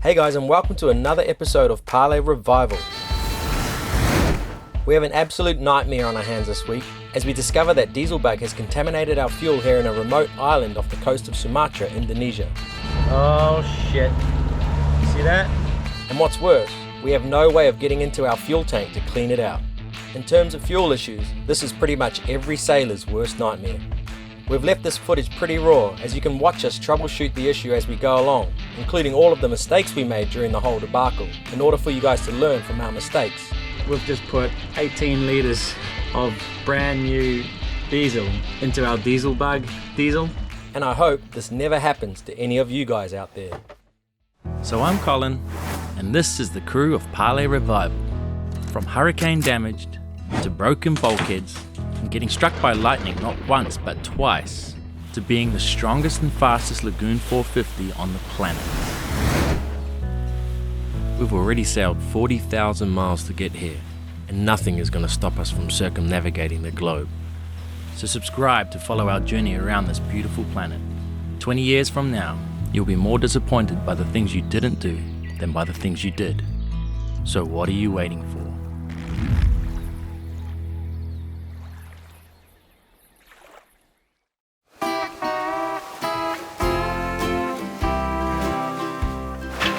Hey guys, and welcome to another episode of Parlay Revival. We have an absolute nightmare on our hands this week as we discover that diesel bug has contaminated our fuel here in a remote island off the coast of Sumatra, Indonesia. Oh shit. See that? And what's worse, we have no way of getting into our fuel tank to clean it out. In terms of fuel issues, this is pretty much every sailor's worst nightmare. We've left this footage pretty raw, as you can watch us troubleshoot the issue as we go along, including all of the mistakes we made during the whole debacle, in order for you guys to learn from our mistakes. We've just put 18 litres of brand new diesel into our diesel bug diesel. And I hope this never happens to any of you guys out there. So I'm Colin, and this is the crew of Parlay Revival. From hurricane damaged to broken bulkheads, and getting struck by lightning not once but twice, to being the strongest and fastest Lagoon 450 on the planet. We've already sailed 40,000 miles to get here, and nothing is going to stop us from circumnavigating the globe. So subscribe to follow our journey around this beautiful planet. 20 years from now, you'll be more disappointed by the things you didn't do than by the things you did. So what are you waiting for?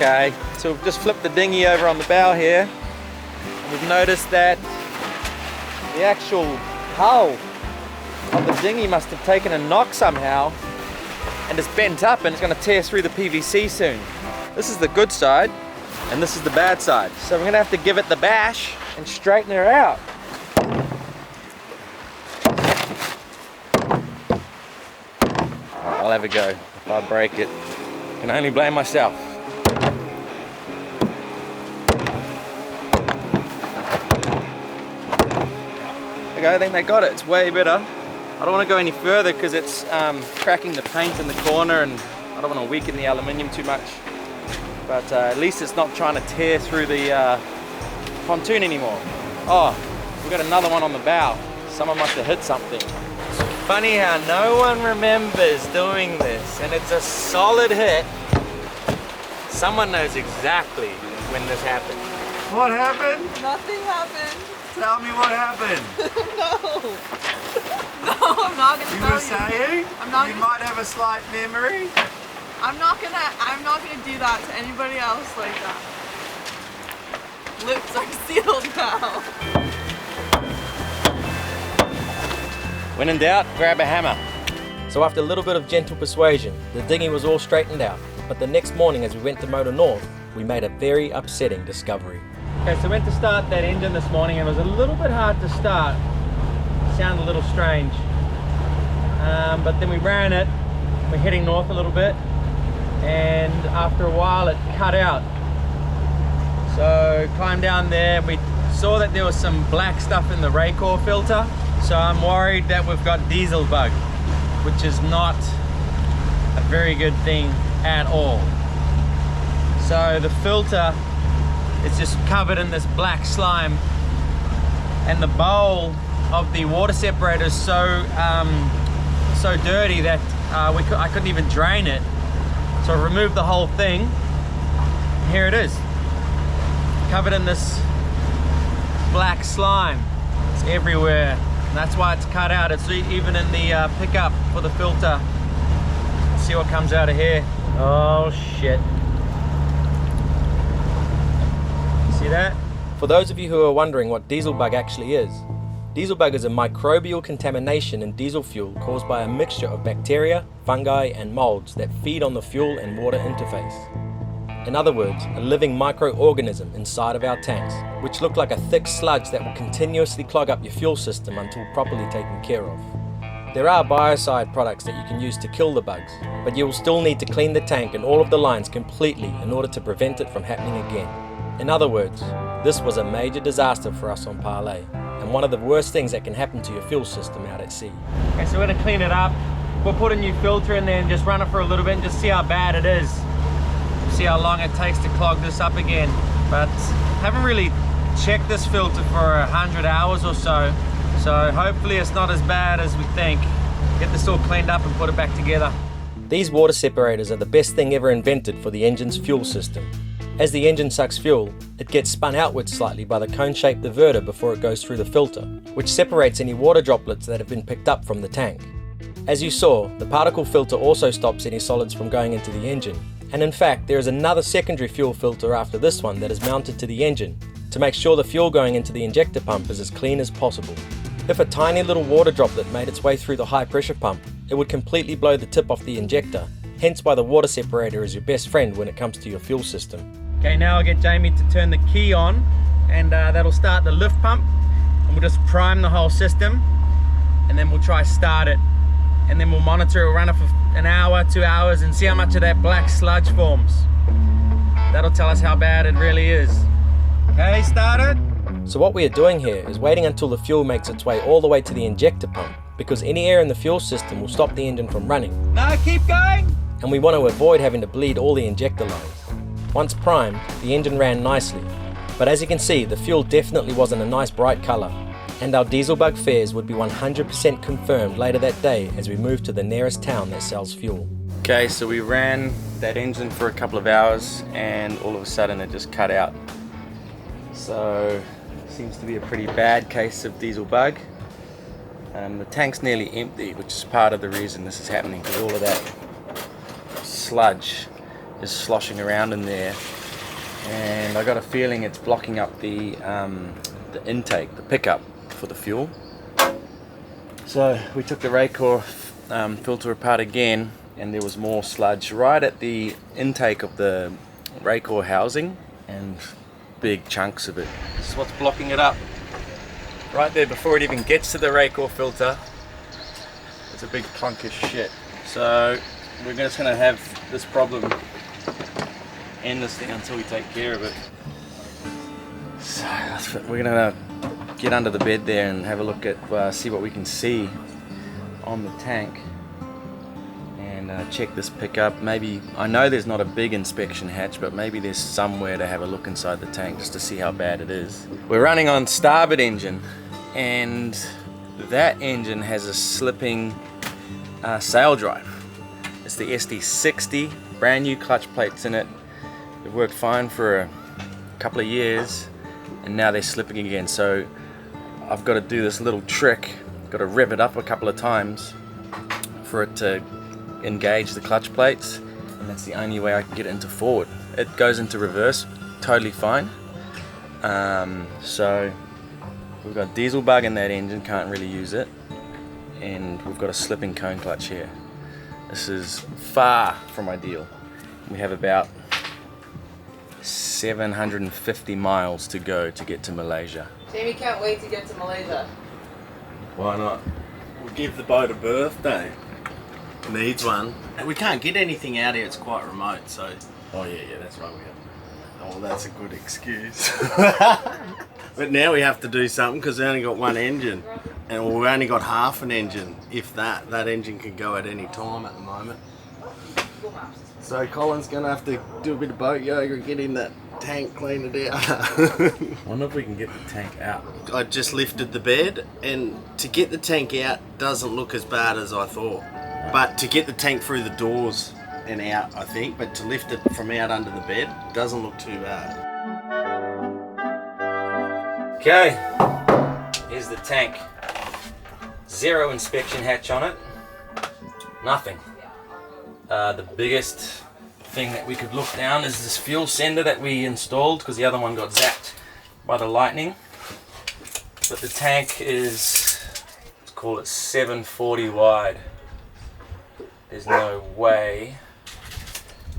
Okay, so we've just flipped the dinghy over on the bow here. We've noticed that the actual hull of the dinghy must have taken a knock somehow and it's bent up and it's going to tear through the PVC soon. This is the good side and this is the bad side. So we're going to have to give it the bash and straighten her out. I'll have a go. If I break it, I can only blame myself. I think they got it. It's way better. I don't want to go any further because it's cracking the paint in the corner and I don't want to weaken the aluminium too much. But at least it's not trying to tear through the pontoon anymore. Oh, we've got another one on the bow. Someone must have hit something. It's funny how no one remembers doing this and it's a solid hit. Someone knows exactly when this happened. What happened? Nothing happened. Tell me what happened. No. No, I'm not gonna You tell were saying you might have a slight memory. I'm not gonna do that to anybody else like that. Lips are sealed now. When in doubt, grab a hammer. So after a little bit of gentle persuasion, the dinghy was all straightened out, but the next morning as we went to motor north, we made a very upsetting discovery. Okay, so I went to start that engine this morning and it was a little bit hard to start. Sounded a little strange. But then we ran it, we're heading north a little bit, and after a while it cut out. So climbed down there, we saw that there was some black stuff in the Raycore filter, so I'm worried that we've got diesel bug, which is not a very good thing at all. So the filter, it's just covered in this black slime, and the bowl of the water separator is so dirty that I couldn't even drain it. So I removed the whole thing. And here it is, covered in this black slime. It's everywhere, and that's why it's cut out. It's even in the pickup for the filter. Let's see what comes out of here. Oh shit. See that? For those of you who are wondering what diesel bug actually is, diesel bug is a microbial contamination in diesel fuel caused by a mixture of bacteria, fungi and molds that feed on the fuel and water interface. In other words, a living microorganism inside of our tanks, which look like a thick sludge that will continuously clog up your fuel system until properly taken care of. There are biocide products that you can use to kill the bugs, but you will still need to clean the tank and all of the lines completely in order to prevent it from happening again. In other words, this was a major disaster for us on Parlay, and one of the worst things that can happen to your fuel system out at sea. Okay, so we're gonna clean it up. We'll put a new filter in there and just run it for a little bit and just see how bad it is. See how long it takes to clog this up again. But haven't really checked this filter for 100 hours or so. So hopefully it's not as bad as we think. Get this all cleaned up and put it back together. These water separators are the best thing ever invented for the engine's fuel system. As the engine sucks fuel, it gets spun outwards slightly by the cone-shaped diverter before it goes through the filter, which separates any water droplets that have been picked up from the tank. As you saw, the particle filter also stops any solids from going into the engine, and in fact there is another secondary fuel filter after this one that is mounted to the engine to make sure the fuel going into the injector pump is as clean as possible. If a tiny little water droplet made its way through the high pressure pump, it would completely blow the tip off the injector, hence why the water separator is your best friend when it comes to your fuel system. Okay, now I'll get Jamie to turn the key on, and that'll start the lift pump, and we'll just prime the whole system, and then we'll try start it, and then we'll monitor it, run it for an hour, 2 hours, and see how much of that black sludge forms. That'll tell us how bad it really is. Okay, start it. So what we are doing here is waiting until the fuel makes its way all the way to the injector pump, because any air in the fuel system will stop the engine from running. No, keep going. And we want to avoid having to bleed all the injector lines. Once primed, the engine ran nicely, but as you can see, the fuel definitely wasn't a nice bright colour, and our diesel bug fares would be 100% confirmed later that day as we move to the nearest town that sells fuel. Okay, so we ran that engine for a couple of hours and all of a sudden it just cut out. So, seems to be a pretty bad case of diesel bug. The tank's nearly empty, which is part of the reason this is happening, because all of that sludge is sloshing around in there, and I got a feeling it's blocking up the intake, the pickup for the fuel. So we took the Raycor filter apart again, and there was more sludge right at the intake of the Raycor housing, and big chunks of it. This is what's blocking it up. Right there before it even gets to the Raycor filter, it's a big clunk of shit. So we're just going to have this problem endlessly until we take care of it. So we're going to get under the bed there and have a look at, see what we can see on the tank, and check this pickup. Maybe, I know there's not a big inspection hatch, but maybe there's somewhere to have a look inside the tank just to see how bad it is. We're running on starboard engine, and that engine has a slipping sail drive. It's the SD60, brand new clutch plates in it. They've worked fine for a couple of years, and now they're slipping again. So I've got to do this little trick. Got to rev it up a couple of times for it to engage the clutch plates, and that's the only way I can get it into forward. It goes into reverse totally fine. So we've got diesel bug in that engine, can't really use it, and we've got a slipping cone clutch here. This is far from ideal. We have about 750 miles to go to get to Malaysia. Jamie can't wait to get to Malaysia. Why not? We'll give the boat a birthday. Needs one. We can't get anything out here, it's quite remote, so... Oh yeah, that's right, we have. Oh, that's a good excuse. But now we have to do something because we only got one engine. And we've only got half an engine, if that. That engine can go at any time at the moment. So Colin's going to have to do a bit of boat yoga and get in that tank, clean it out. Wonder if we can get the tank out. I just lifted the bed, and to get the tank out doesn't look as bad as I thought. But to get the tank through the doors and out, I think, but to lift it from out under the bed doesn't look too bad. Okay, here's the tank. Zero inspection hatch on it. Nothing. The biggest thing that we could look down is this fuel sender that we installed, because the other one got zapped by the lightning. But the tank is, let's call it 740 wide. There's no way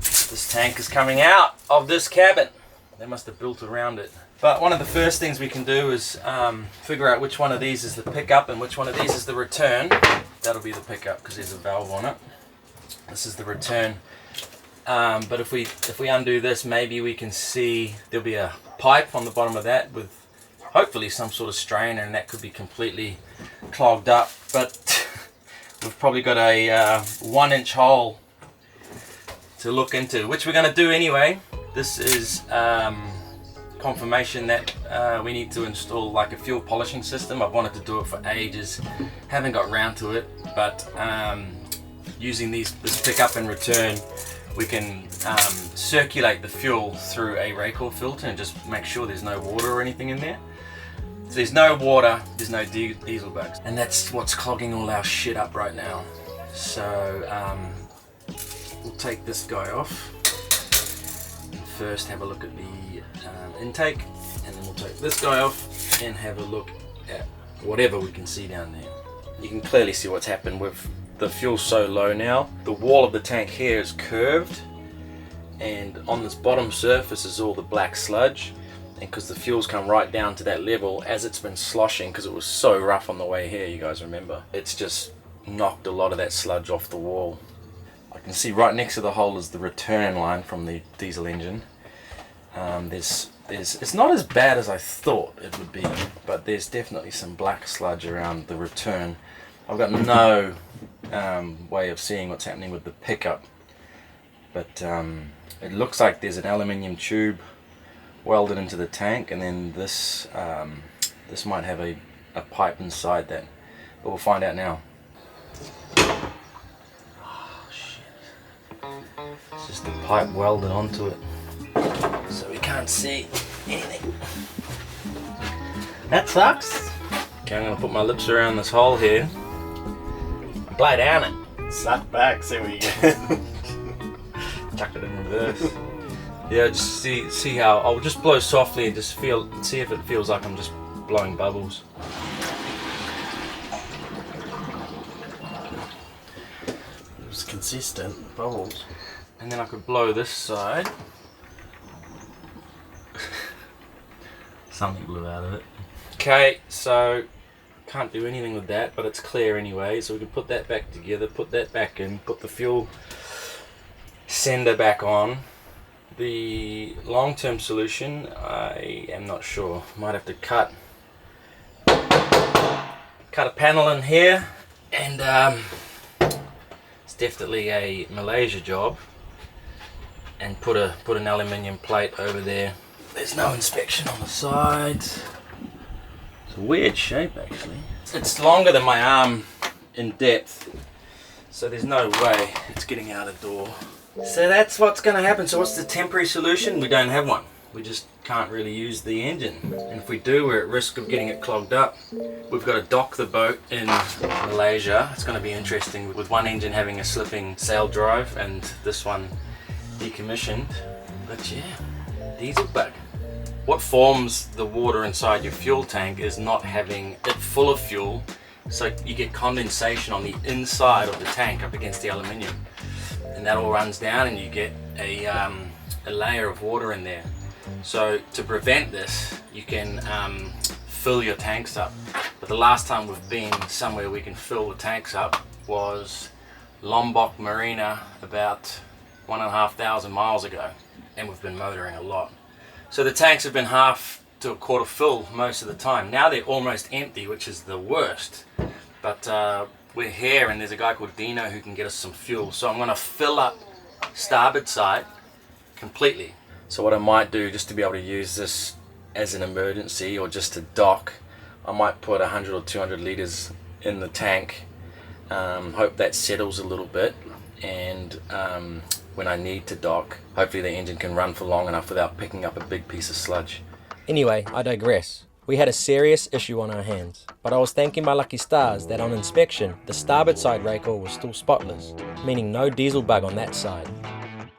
this tank is coming out of this cabin. They must have built around it. But one of the first things we can do is figure out which one of these is the pickup and which one of these is the return. That'll be the pickup because there's a valve on it. This is the return. But if we undo this, maybe we can see there'll be a pipe on the bottom of that with hopefully some sort of strainer, and that could be completely clogged up. But we've probably got a 1-inch hole to look into, which we're going to do anyway. This is confirmation that we need to install like a fuel polishing system. I've wanted to do it for ages, haven't got round to it, but using this pickup and return we can circulate the fuel through a Raycor filter and just make sure there's no water or anything in there. So there's no water, there's no diesel bugs, and that's what's clogging all our shit up right now. So we'll take this guy off. First have a look at the intake, and then we'll take this guy off and have a look at whatever we can see down there. You can clearly see what's happened with the fuel so low now. The wall of the tank here is curved, and on this bottom surface is all the black sludge, and because the fuel's come right down to that level as it's been sloshing, because it was so rough on the way here, you guys remember, it's just knocked a lot of that sludge off the wall. I can see right next to the hole is the return line from the diesel engine. It's not as bad as I thought it would be, but there's definitely some black sludge around the return. I've got no way of seeing what's happening with the pickup, but it looks like there's an aluminium tube welded into the tank, and then this might have a pipe inside that, but we'll find out now. It's just a pipe welded onto it, so we can't see anything. That sucks. Okay, I'm gonna put my lips around this hole here. Play down it. Suck back, see what you get. Chuck it in reverse. Yeah, just see how I'll just blow softly and just see if it feels like I'm just blowing bubbles. It was consistent bubbles. And then I could blow this side. Something blew out of it. Okay, so can't do anything with that, but it's clear anyway, so we can put that back together, put that back in, put the fuel sender back on. The long-term solution, I am not sure. Might have to cut a panel in here, and it's definitely a Malaysia job, and put an aluminium plate over there. There's no inspection on the sides. It's a weird shape actually. It's longer than my arm in depth, so there's no way it's getting out of the door. So that's what's going to happen. So what's the temporary solution? We don't have one. We just can't really use the engine, and if we do, we're at risk of getting it clogged up. We've got to dock the boat in Malaysia. It's going to be interesting with one engine having a slipping sail drive and this one decommissioned. But yeah, diesel bug. What forms the water inside your fuel tank is not having it full of fuel, so you get condensation on the inside of the tank up against the aluminium, and that all runs down and you get a layer of water in there. So to prevent this, you can fill your tanks up. But the last time we've been somewhere we can fill the tanks up was Lombok Marina, about 1,500 miles ago, and we've been motoring a lot. So the tanks have been half to a quarter full most of the time. Now they're almost empty, which is the worst. But we're here, and there's a guy called Dino who can get us some fuel. So I'm going to fill up starboard side completely. So what I might do, just to be able to use this as an emergency or just to dock, I might put 100 or 200 litres in the tank. Hope that settles a little bit, and when I need to dock, hopefully the engine can run for long enough without picking up a big piece of sludge. Anyway, I digress. We had a serious issue on our hands, but I was thanking my lucky stars that on inspection, the starboard side Raycor was still spotless, meaning no diesel bug on that side.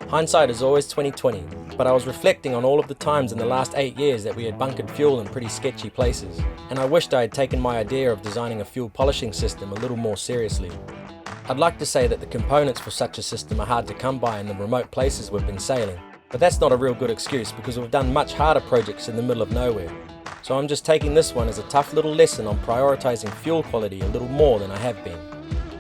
Hindsight is always 20/20, but I was reflecting on all of the times in the last 8 years that we had bunkered fuel in pretty sketchy places, and I wished I had taken my idea of designing a fuel polishing system a little more seriously. I'd like to say that the components for such a system are hard to come by in the remote places we've been sailing, but that's not a real good excuse because we've done much harder projects in the middle of nowhere. So I'm just taking this one as a tough little lesson on prioritizing fuel quality a little more than I have been.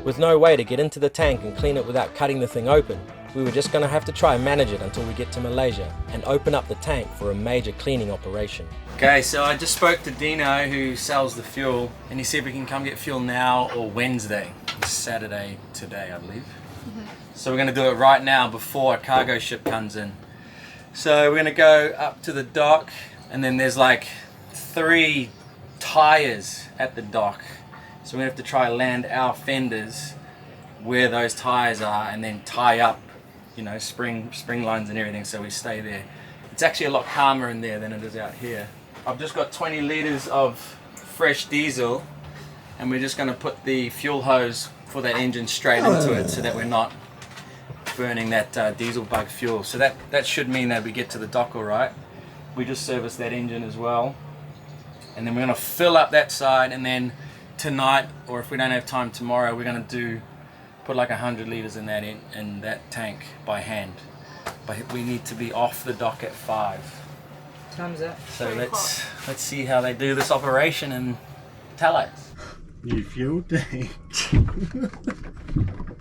With no way to get into the tank and clean it without cutting the thing open, we were just going to have to try and manage it until we get to Malaysia and open up the tank for a major cleaning operation. Okay, so I just spoke to Dino who sells the fuel, and he said we can come get fuel now or Wednesday. It's Saturday today, I believe. So we're going to do it right now before a cargo ship comes in. So we're going to go up to the dock, and then there's like 3 tires at the dock. So we have to try and land our fenders where those tires are and then tie up you know, spring lines and everything, so we stay there. It's actually a lot calmer in there than it is out here. I've just got 20 litres of fresh diesel, and we're just going to put the fuel hose for that engine straight into it so that we're not burning that diesel bug fuel. So that should mean that we get to the dock all right. We just service that engine as well, and then we're going to fill up that side, and then tonight, or if we don't have time tomorrow, we're going to put like 100 litres in that tank by hand. But we need to be off the dock at 5. Time's up. So let's see how they do this operation in Telos. New fuel tank.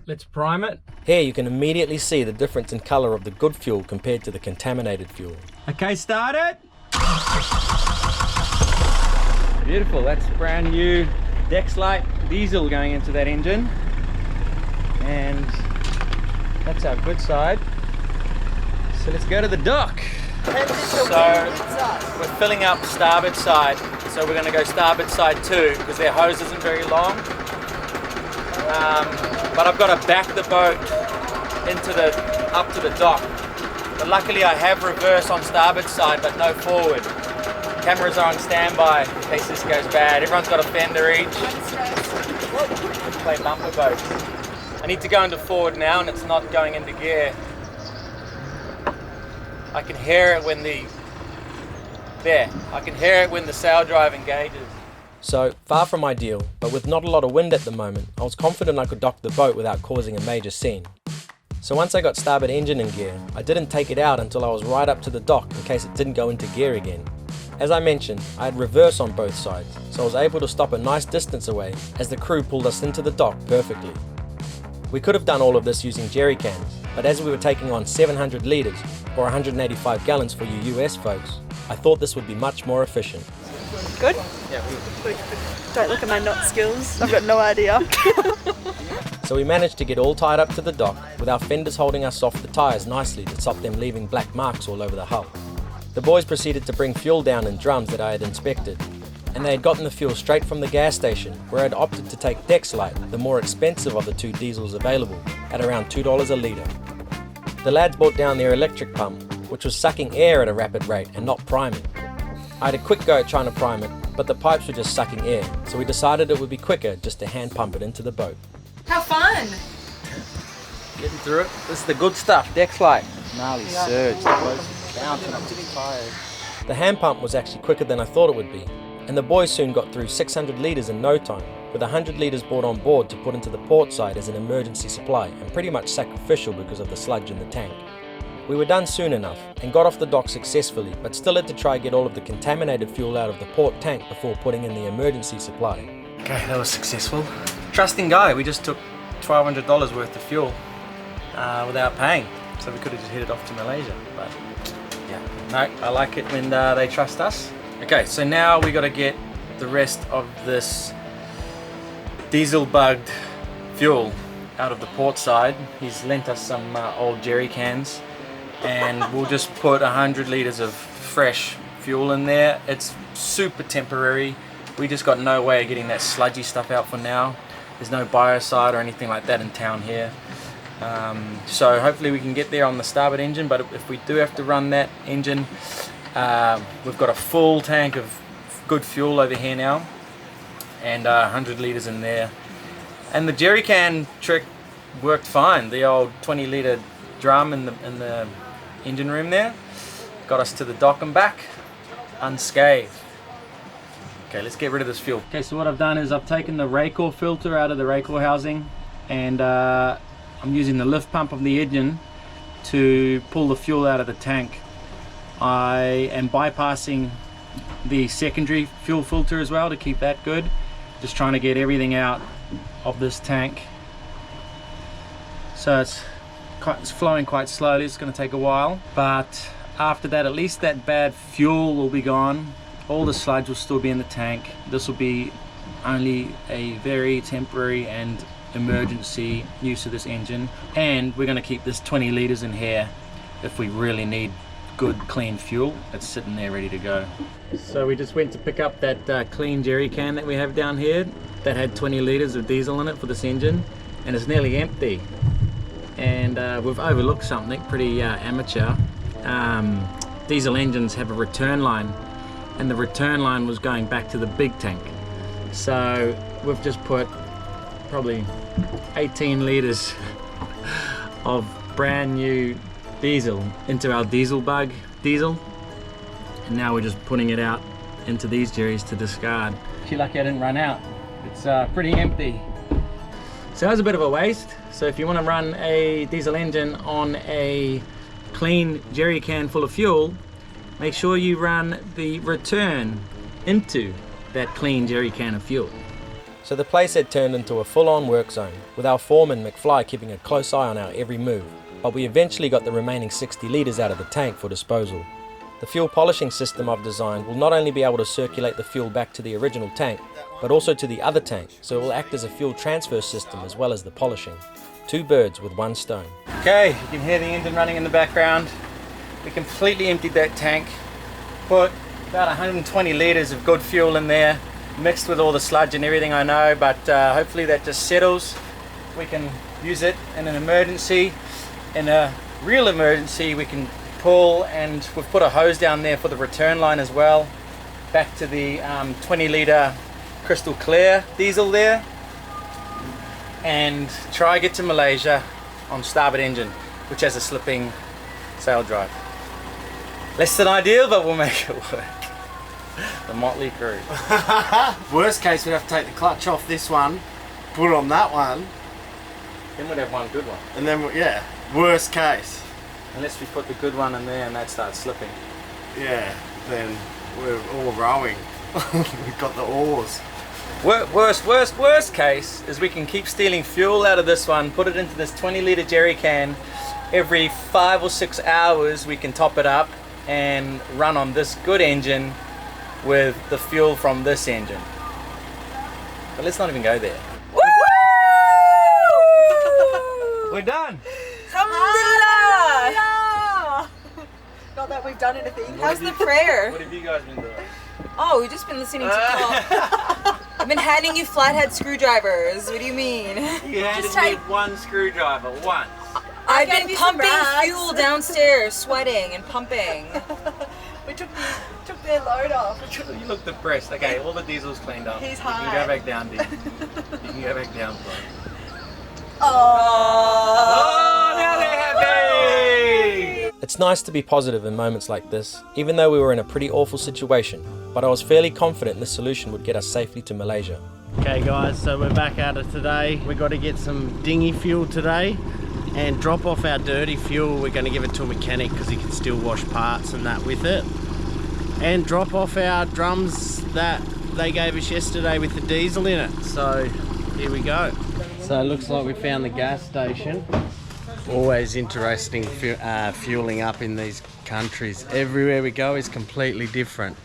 Let's prime it. Here you can immediately see the difference in colour of the good fuel compared to the contaminated fuel. Okay, start it. Beautiful, that's brand new Dexlite diesel going into that engine. And that's our good side. So let's go to the dock. So we're filling up starboard side, so we're going to go starboard side too because their hose isn't very long. But I've got to back the boat up to the dock. But luckily I have reverse on starboard side but no forward. Cameras are on standby in case this goes bad. Everyone's got a fender each. Let's play bumper boats. I need to go into forward now and it's not going into gear. I can hear it when the sail drive engages. So, far from ideal, but with not a lot of wind at the moment, I was confident I could dock the boat without causing a major scene. So once I got starboard engine in gear, I didn't take it out until I was right up to the dock in case it didn't go into gear again. As I mentioned, I had reverse on both sides, so I was able to stop a nice distance away as the crew pulled us into the dock perfectly. We could have done all of this using jerry cans, but as we were taking on 700 litres or 185 gallons for you US folks, I thought this would be much more efficient. Good? Yeah, Don't look at my knot skills. I've got no idea. So we managed to get all tied up to the dock with our fenders holding us off the tyres nicely to stop them leaving black marks all over the hull. The boys proceeded to bring fuel down in drums that I had inspected, and they had gotten the fuel straight from the gas station where I had opted to take Dexlite, the more expensive of the two diesels available, at around $2 a litre. The lads brought down their electric pump, which was sucking air at a rapid rate and not priming. I had a quick go at trying to prime it, but the pipes were just sucking air, so we decided it would be quicker just to hand pump it into the boat. Have fun! Getting through it. This is the good stuff, Dexlite. Gnarly surge, the boat's bouncing up to the tyres. The hand pump was actually quicker than I thought it would be, and the boys soon got through 600 litres in no time, with 100 litres brought on board to put into the port side as an emergency supply, and pretty much sacrificial because of the sludge in the tank. We were done soon enough and got off the dock successfully, but still had to try get all of the contaminated fuel out of the port tank before putting in the emergency supply. Okay, that was successful. Trusting guy, we just took $1,200 worth of fuel without paying, so we could have just headed off to Malaysia, but yeah, no, I like it when they trust us. Okay, so now we got to get the rest of this diesel bugged fuel out of the port side. He's lent us some old jerry cans, and we'll just put 100 litres of fresh fuel in there. It's super temporary. We just got no way of getting that sludgy stuff out for now. There's no biocide or anything like that in town here. So hopefully we can get there on the starboard engine, but if we do have to run that engine, we've got a full tank of good fuel over here now, and 100 litres in there. And the jerry can trick worked fine. The old 20 litre drum in the engine room there got us to the dock and back unscathed. Okay, let's get rid of this fuel. Okay, so what I've done is I've taken the Raycor filter out of the Raycor housing, and I'm using the lift pump of the engine to pull the fuel out of the tank. I am bypassing the secondary fuel filter as well to keep that good. Just trying to get everything out of this tank. So it's flowing quite slowly. It's going to take a while, but after that, at least that bad fuel will be gone. All the sludge will still be in the tank. This will be only a very temporary and emergency use of this engine, and we're going to keep this 20 litres in here if we really need good clean fuel. It's sitting there ready to go. So we just went to pick up that clean jerry can that we have down here that had 20 litres of diesel in it for this engine, and it's nearly empty. and we've overlooked something pretty amateur. Diesel engines have a return line, and the return line was going back to the big tank. So we've just put probably 18 litres of brand new diesel into our diesel bug diesel, and now we're just putting it out into these jerrys to discard. Actually lucky I didn't run out. It's pretty empty. So that was a bit of a waste. So if you want to run a diesel engine on a clean jerry can full of fuel, make sure you run the return into that clean jerry can of fuel. So the place had turned into a full-on work zone, with our foreman McFly keeping a close eye on our every move, but we eventually got the remaining 60 litres out of the tank for disposal. The fuel polishing system I've designed will not only be able to circulate the fuel back to the original tank, but also to the other tank, so it will act as a fuel transfer system as well as the polishing. 2 birds with 1 stone. Okay, you can hear the engine running in the background. We completely emptied that tank, put about 120 litres of good fuel in there, mixed with all the sludge and everything I know, but hopefully that just settles. We can use it in an emergency. In a real emergency, we can pull, and we've put a hose down there for the return line as well, back to the 20 litre crystal clear diesel there, and try get to Malaysia on starboard engine, which has a slipping sail drive. Less than ideal, but we'll make it work. The motley crew. Worst case, we'd have to take the clutch off this one, put it on that one, Then we'd have one good one. and then, yeah, worst case. Unless we put the good one in there and that starts slipping. Yeah, then we're all rowing. We've got the oars. Worst case is we can keep stealing fuel out of this one, put it into this 20 litre jerry can. Every 5 or 6 hours we can top it up and run on this good engine with the fuel from this engine. But let's not even go there. Woo! We're done. Alhamdulillah! Not that we've done anything. How's the prayer? What have you guys been doing? Oh, we've just been listening to Paul. I've been handing you flathead screwdrivers. What do you mean? You handed me one screwdriver once. I've gave been you some pumping rags. fuel downstairs, sweating and pumping. We took their load off. You look depressed. Okay, all the diesel's cleaned up. He's You can high. go back down, dude. You can go back down, bro. Oh, now they're happy! It's nice to be positive in moments like this, even though we were in a pretty awful situation, but I was fairly confident this solution would get us safely to Malaysia. Okay guys, so we're back at it today. We got to get some dinghy fuel today and drop off our dirty fuel. We're going to give it to a mechanic because he can still wash parts and that with it. And drop off our drums that they gave us yesterday with the diesel in it. So here we go. So it looks like we found the gas station. Always interesting fueling up in these countries. Everywhere we go is completely different.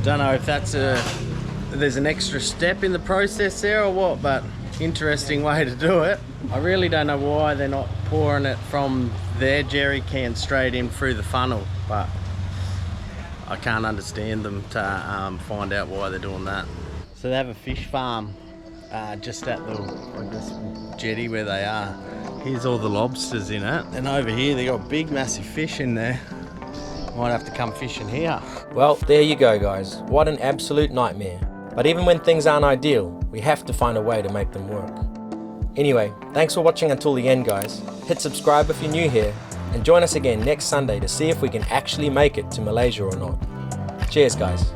Don't know if there's an extra step in the process there or what, but interesting way to do it. I really don't know why they're not pouring it from their jerry can straight in through the funnel, but I can't understand them to find out why they're doing that. So they have a fish farm just at the, I guess, jetty where they are. Here's all the lobsters in it, and over here they got big massive fish in there. Might have to come fishing here. Well, there you go guys, what an absolute nightmare. But even when things aren't ideal, we have to find a way to make them work. Anyway, thanks for watching until the end guys. Hit subscribe if you're new here, and join us again next Sunday to see if we can actually make it to Malaysia or not. Cheers guys.